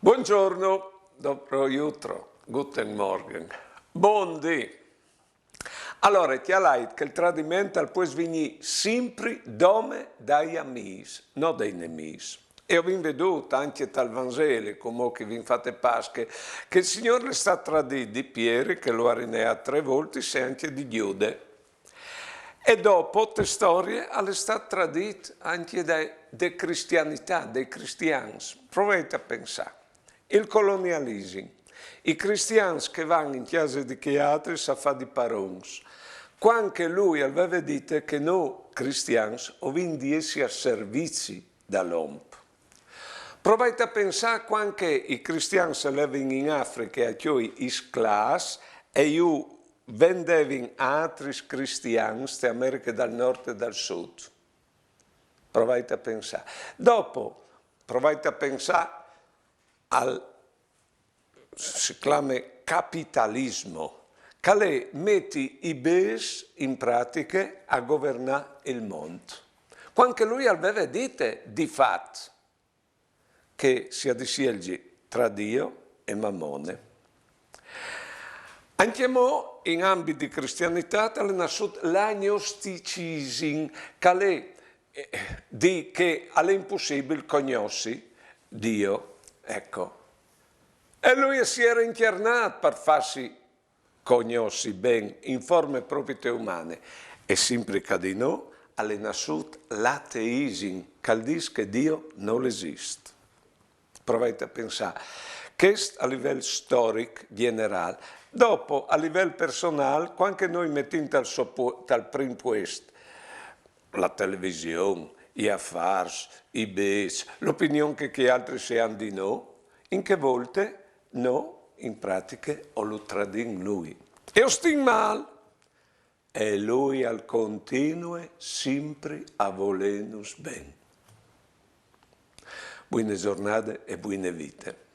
Buongiorno, dobro jutro, guten Morgen, buondì. Allora, ti ha detto che il tradimento può venire sempre dagli amici, non dai nemici. E ho veduto anche dal Vangelo, come che vi fate Pasche, che il Signore le sta tradito di Pieri, che lo ha rineato 3 volte, e anche di Giude. E dopo, le storie, le sta tradito anche della cristianità, dei cristiani. Provate a pensare. Il colonialismo. I cristiani che vanno in chiesa di chiatri sa fa di parons. Quando lui aveva detto che noi cristiani ovindiesi a servizi dall'OMP. Provate a pensare quando i cristiani si levano in Africa a chioi isclas e io vendevano altri cristiani di America del Nord e del Sud. Provate a pensare. Dopo, provate a pensare si chiama capitalismo, che mette i bes in pratica a governare il mondo. Quando lui aveva detto di fatto che si addicelgi tra Dio e Mammone. Anche mo, in ambito di cristianità, è nasciuto l'agnosticismo, che di che è impossibile conoscere Dio. Ecco. E lui si era internato per farsi conoscere bene in forme proprie umane. E sempre che di no, è nasciuto l'ateismo, che dice che Dio non esiste. Provate a pensare. Questo a livello storico generale. Dopo, a livello personale, quando noi mettiamo dal primo posto la televisione, gli affari, i bes, l'opinione che altri si hanno di noi, in che volte no, in pratica, o lo tradin lui. E io sto male. E lui al continuo sempre a volernos bene. Buone giornate e buone vite.